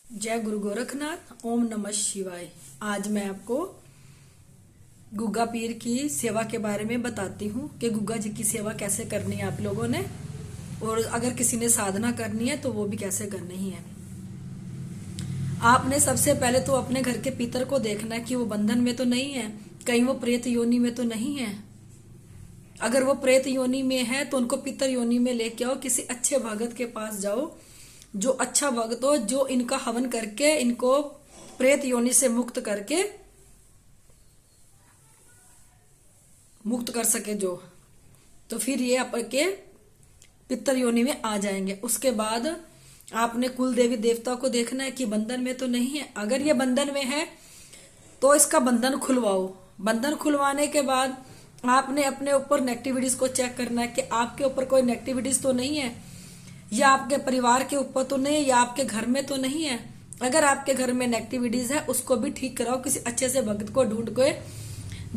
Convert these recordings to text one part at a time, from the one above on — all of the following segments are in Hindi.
जय गुरु गोरखनाथ। ओम नमः शिवाय। आज मैं आपको गुग्गा पीर की सेवा के बारे में बताती हूँ कि गुग्गा जी की सेवा कैसे करनी है आप लोगों ने, और अगर किसी ने साधना करनी है तो वो भी कैसे करनी है। आपने सबसे पहले तो अपने घर के पितर को देखना है कि वो बंधन में तो नहीं है, कहीं वो प्रेत योनि में तो नहीं है। अगर वो प्रेत योनि में है तो उनको पितर योनि में लेके आओ, किसी अच्छे भगत के पास जाओ जो अच्छा भक्त हो, जो इनका हवन करके इनको प्रेत योनि से मुक्त कर सके जो, तो फिर ये आपके पितर योनि में आ जाएंगे। उसके बाद आपने कुल देवी देवता को देखना है कि बंधन में तो नहीं है। अगर ये बंधन में है तो इसका बंधन खुलवाओ। बंधन खुलवाने के बाद आपने अपने ऊपर नेगेटिविटीज को चेक करना है कि आपके ऊपर कोई नेगेटिविटीज तो नहीं है, या आपके परिवार के ऊपर तो नहीं है, या आपके घर में तो नहीं है। अगर आपके घर में नेगेटिविटीज है उसको भी ठीक कराओ, किसी अच्छे से भक्त को ढूंढ के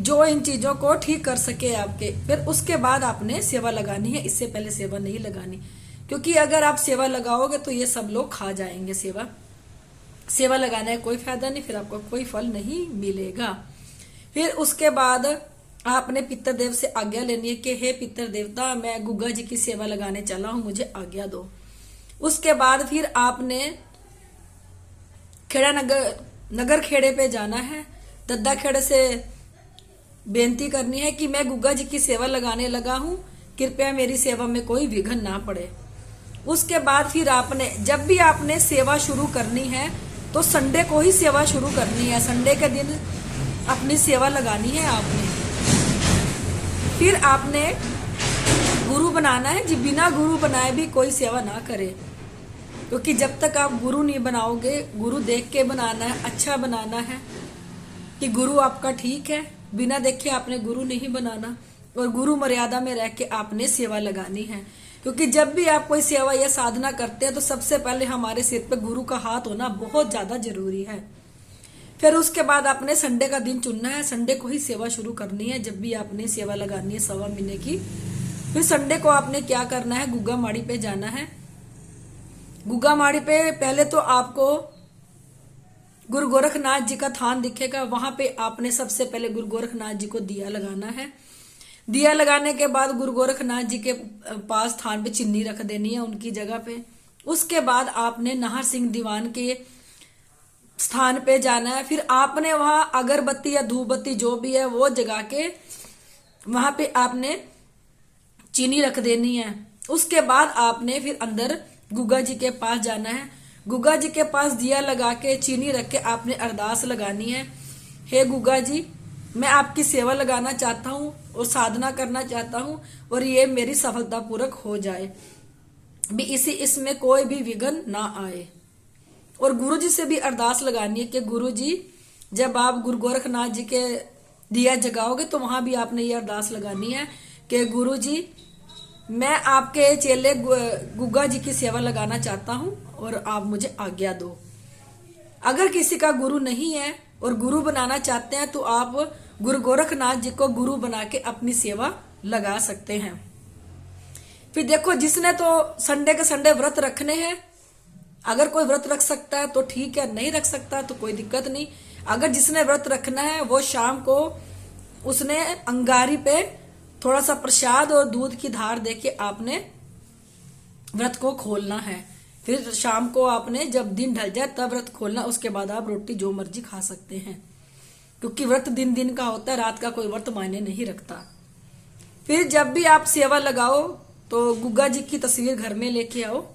जो इन चीजों को ठीक कर सके आपके। फिर उसके बाद आपने सेवा लगानी है, इससे पहले सेवा नहीं लगानी, क्योंकि अगर आप सेवा लगाओगे तो ये सब लोग खा जाएंगे। सेवा लगाने का कोई फायदा नहीं, फिर आपको कोई फल नहीं मिलेगा। फिर उसके बाद आपने पितर देव से आज्ञा लेनी है कि हे पितर देवता, मैं गुग्गा जी की सेवा लगाने चला हूं, मुझे आज्ञा दो। उसके बाद फिर आपने खेड़ा नगर खेड़े पे जाना है। दद्दा खेड़े से बेनती करनी है कि मैं गुग्गा जी की सेवा लगाने लगा हूं, कृपया मेरी सेवा में कोई विघ्न ना पड़े। उसके बाद फिर आपने जब भी आपने सेवा शुरू करनी है तो संडे को ही सेवा शुरू करनी है। संडे के दिन अपनी सेवा लगानी है आपने। फिर आपने गुरु बनाना है जी, बिना गुरु बनाए भी कोई सेवा ना करे, क्योंकि जब तक आप गुरु नहीं बनाओगे, गुरु देख के बनाना है, अच्छा बनाना है कि गुरु आपका ठीक है। बिना देखे आपने गुरु नहीं बनाना, और गुरु मर्यादा में रह के आपने सेवा लगानी है। क्योंकि जब भी आप कोई सेवा या साधना करते हैं तो सबसे पहले हमारे सिर पे गुरु का हाथ होना बहुत ज्यादा जरूरी है। फिर उसके बाद आपने संडे का दिन चुनना है, संडे को ही सेवा शुरू करनी है। जब भी आपने सेवा लगानी है 1.25 महीने की, फिर संडे को आपने क्या करना है, गुग्गा माड़ी पे जाना है। गुग्गा माड़ी पे पहले तो आपको गुरु गोरखनाथ जी का थान दिखेगा, वहां पे आपने सबसे पहले गुरु गोरखनाथ जी को दिया लगाना है। दिया लगाने के बाद गुरु गोरखनाथ जी के पास थान पे चिन्नी रख देनी है उनकी जगह पे। उसके बाद आपने नाहर सिंह दीवान के स्थान पे जाना है। फिर आपने वहां अगरबत्ती या धूपबत्ती जो भी है वो जगा के वहां पे आपने चीनी रख देनी है। उसके बाद आपने फिर अंदर गुग्गा जी के पास जाना है। गुग्गा जी के पास दिया लगा के चीनी रख के आपने अरदास लगानी है, हे गुग्गा जी, मैं आपकी सेवा लगाना चाहता हूँ और साधना करना चाहता हूँ, और ये मेरी सफलतापूर्वक हो जाए भी, इसमें कोई भी विघ्न ना आए। और गुरु जी से भी अरदास लगानी है कि गुरु जी, जब आप गुरु गोरखनाथ जी के दिया जगाओगे तो वहां भी आपने ये अरदास लगानी है कि गुरु जी, मैं आपके चेले गुग्गा जी की सेवा लगाना चाहता हूं और आप मुझे आज्ञा दो। अगर किसी का गुरु नहीं है और गुरु बनाना चाहते हैं तो आप गुरु गोरखनाथ जी को गुरु बना के अपनी सेवा लगा सकते हैं। फिर देखो, जिसने तो संडे के संडे व्रत रखने हैं, अगर कोई व्रत रख सकता है तो ठीक है, नहीं रख सकता तो कोई दिक्कत नहीं। अगर जिसने व्रत रखना है वो शाम को उसने अंगारी पे थोड़ा सा प्रसाद और दूध की धार देके आपने व्रत को खोलना है। फिर शाम को आपने जब दिन ढल जाए तब व्रत खोलना। उसके बाद आप रोटी जो मर्जी खा सकते हैं, क्योंकि व्रत दिन दिन का होता है, रात का कोई व्रत मायने नहीं रखता। फिर जब भी आप सेवा लगाओ तो गुग्गा जी की तस्वीर घर में लेके आओ,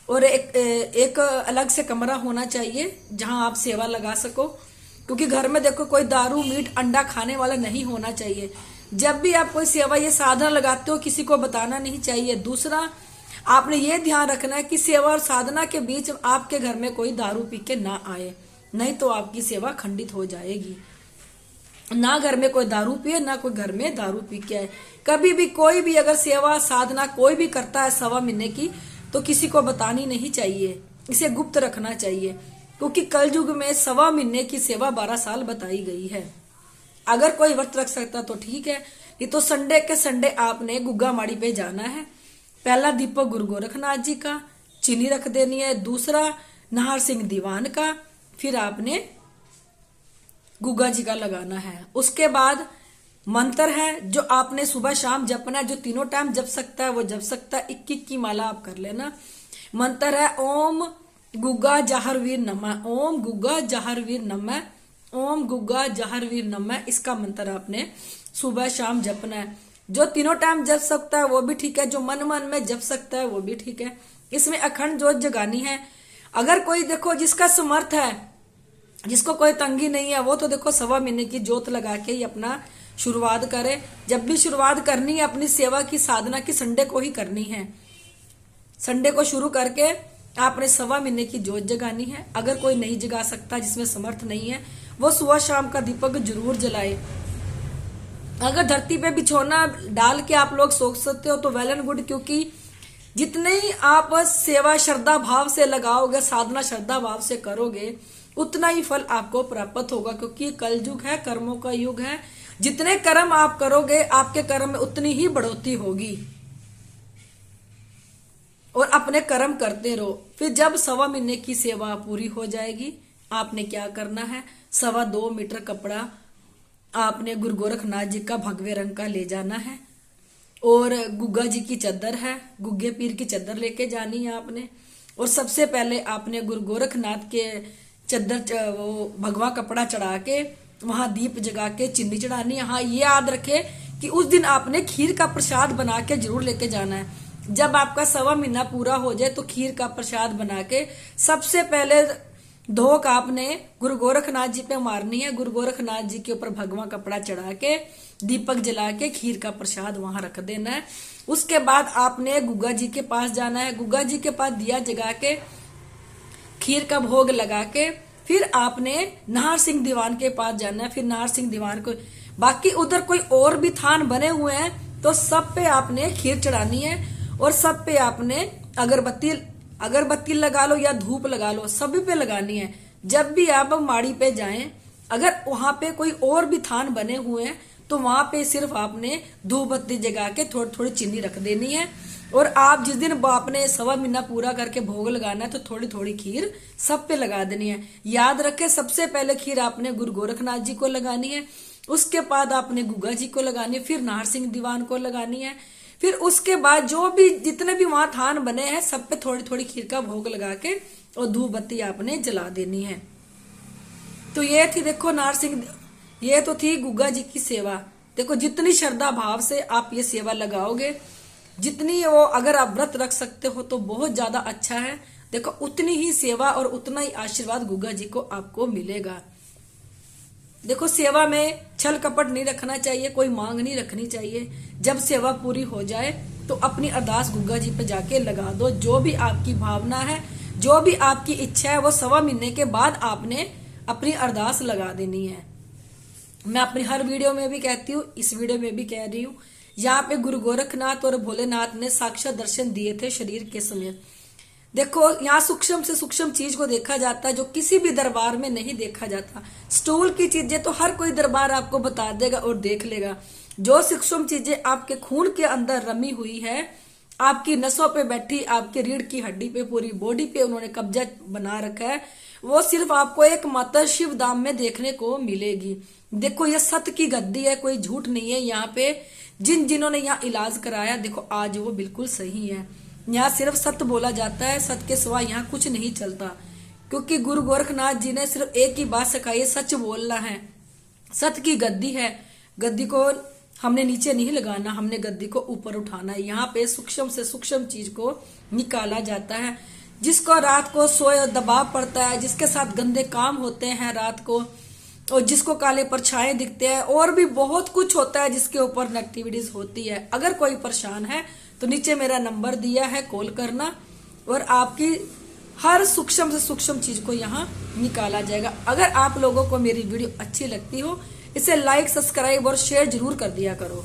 और एक अलग से कमरा होना चाहिए जहां आप सेवा लगा सको, क्योंकि घर में देखो कोई दारू मीट अंडा खाने वाला नहीं होना चाहिए। जब भी आप कोई सेवा ये साधना लगाते हो किसी को बताना नहीं चाहिए। दूसरा, आपने ये ध्यान रखना है कि सेवा और साधना के बीच आपके घर में कोई दारू पी के ना आए, नहीं तो आपकी सेवा खंडित हो जाएगी। ना घर में कोई दारू पिए, ना कोई घर में दारू पी के आए। कभी भी कोई भी अगर सेवा साधना कोई भी करता है 1.25 महीने की, तो किसी को बतानी नहीं चाहिए, इसे गुप्त रखना चाहिए, क्योंकि कलयुग में 1.25 महीने की सेवा 12 साल बताई गई है। अगर कोई व्रत रख सकता तो ठीक है, ये तो संडे के संडे आपने गुग्गा माड़ी पे जाना है। पहला दीपक गुरु गोरखनाथ जी का, चीनी रख देनी है। दूसरा, नाहर सिंह दीवान का, फिर आपने गुग्गा जी का लगाना है। उसके बाद मंत्र है जो आपने सुबह शाम जपना है, जो तीनों टाइम जप सकता है वो जप सकता है। 21 की माला आप कर लेना। मंत्र है ओम गुग्गा जाहरवीर नमः, ओम गुग्गा जाहरवीर नमः, ओम गुग्गा जाहरवीर नमः। इसका मंत्र आपने सुबह शाम जपना है। जो तीनों टाइम जप सकता है वो भी ठीक है, जो मन मन में जप सकता है वो भी ठीक है। इसमें अखंड जोत जगानी है। अगर कोई देखो जिसका समर्थ है, जिसको कोई तंगी नहीं है, वो तो देखो 1.25 महीने की जोत लगा के ही अपना शुरुआत करे। जब भी शुरुआत करनी है अपनी सेवा की साधना की, संडे को ही करनी है। संडे को शुरू करके आपने 1.25 महीने की जोत जगानी है। अगर कोई नहीं जगा सकता, जिसमें समर्थ नहीं है, वो सुबह शाम का दीपक जरूर जलाए। अगर धरती पे बिछौना डाल के आप लोग सो सकते हो तो वेल एंड गुड, क्योंकि जितने ही आप सेवा श्रद्धा भाव से लगाओगे, साधना श्रद्धा भाव से करोगे, उतना ही फल आपको प्राप्त होगा। क्योंकि कलयुग है, कर्मों का युग है। जितने कर्म आप करोगे, आपके कर्म में उतनी ही बढ़ोतरी होगी। और अपने कर्म करते रहो। फिर जब 1.25 महीने की सेवा पूरी हो जाएगी, आपने क्या करना है, 2.25 मीटर कपड़ा आपने गुरु गोरखनाथ जी का भगवे रंग का ले जाना है। और गुग्गा जी की चद्दर है, गुग्गे पीर की चद्दर लेके जानी है आपने। और सबसे पहले आपने गुरु गोरखनाथ के चद्दर वो भगवा कपड़ा चढ़ा के वहां दीप जगा के चिन्नी चढ़ानी है। हाँ, ये याद रखे कि उस दिन आपने खीर का प्रसाद बना के जरूर लेके जाना है। जब आपका 1.25 महीना पूरा हो जाए तो खीर का प्रसाद बना के सबसे पहले धोक आपने गुरु गोरखनाथ जी पे मारनी है। गुरु गोरखनाथ जी के ऊपर भगवा कपड़ा चढ़ा के दीपक जला के खीर का प्रसाद वहां रख देना है। उसके बाद आपने गुग्गा जी के पास जाना है। गुग्गा जी के पास दिया जगा के खीर का भोग लगा के फिर आपने नाहर सिंह दीवान के पास जाना है। फिर नाहर सिंह दीवान को, बाकी उधर कोई और भी थान बने हुए हैं तो सब पे आपने खीर चढ़ानी है। और सब पे आपने अगरबत्ती लगा लो या धूप लगा लो, सभी पे लगानी है। जब भी आप माड़ी पे जाएं, अगर वहां पे कोई और भी थान बने हुए हैं तो वहां पे सिर्फ आपने धूप बत्ती जगा के थोड़ी थोड़ी चीनी रख देनी है। और आप जिस दिन आपने 1.25 महीना पूरा करके भोग लगाना है तो थोड़ी थोड़ी खीर सब पे लगा देनी है। याद रखे, सबसे पहले खीर आपने गुरु गोरखनाथ जी को लगानी है, उसके बाद आपने गुग्गा जी को लगानी है, फिर नाहर सिंह दीवान को लगानी है। फिर उसके बाद जो भी जितने भी वहां थान बने हैं सब पे थोड़ी थोड़ी खीर का भोग लगा के और धूप बत्ती आपने जला देनी है। तो ये थी देखो नाहर सिंह, ये तो थी गुग्गा जी की सेवा। देखो जितनी श्रद्धा भाव से आप ये सेवा लगाओगे, जितनी वो अगर आप व्रत रख सकते हो तो बहुत ज्यादा अच्छा है। देखो उतनी ही सेवा और उतना ही आशीर्वाद गुग्गा जी को आपको मिलेगा। देखो सेवा में छल कपट नहीं रखना चाहिए, कोई मांग नहीं रखनी चाहिए। जब सेवा पूरी हो जाए तो अपनी अरदास गुग्गा जी पे जाके लगा दो। जो भी आपकी भावना है, जो भी आपकी इच्छा है, वो 1.25 महीने के बाद आपने अपनी अरदास लगा देनी है। मैं अपनी हर वीडियो में भी कहती हूँ, इस वीडियो में भी कह रही हूँ, यहाँ पे गुरु गोरखनाथ और भोलेनाथ ने साक्षात दर्शन दिए थे शरीर के समय। देखो यहाँ सूक्ष्म से सूक्ष्म चीज को देखा जाता है जो किसी भी दरबार में नहीं देखा जाता। स्टूल की चीजें तो हर कोई दरबार आपको बता देगा और देख लेगा। जो सूक्ष्म चीजें आपके खून के अंदर रमी हुई है, आपकी नसों पे बैठी, आपके रीढ़ की हड्डी पे, पूरी बॉडी पे उन्होंने कब्जा बना रखा है, वो सिर्फ आपको एक माता शिव धाम में देखने को मिलेगी। देखो ये सत्य की गद्दी है, कोई झूठ नहीं है। यहाँ पे जिन्होंने यहाँ इलाज कराया, देखो आज वो बिल्कुल सही है। यहाँ सिर्फ सत्य बोला जाता है, सत्य के सिवा यहाँ कुछ नहीं चलता। क्योंकि गुरु गोरखनाथ जी ने सिर्फ एक ही बात सिखाई है, सच बोलना है। सत्य की गद्दी है, गद्दी को हमने नीचे नहीं लगाना, हमने गद्दी को ऊपर उठाना है। यहाँ पे सूक्ष्म से सूक्ष्म चीज को निकाला जाता है। जिसको रात को सोए दबाव पड़ता है, जिसके साथ गंदे काम होते हैं रात को, और जिसको काले परछाएं दिखते हैं, और भी बहुत कुछ होता है जिसके ऊपर नेगेटिविटीज होती है। अगर कोई परेशान है तो नीचे मेरा नंबर दिया है, कॉल करना और आपकी हर सूक्ष्म से सूक्ष्म चीज को यहाँ निकाला जाएगा। अगर आप लोगों को मेरी वीडियो अच्छी लगती हो, इसे लाइक, सब्सक्राइब और शेयर जरूर कर दिया करो।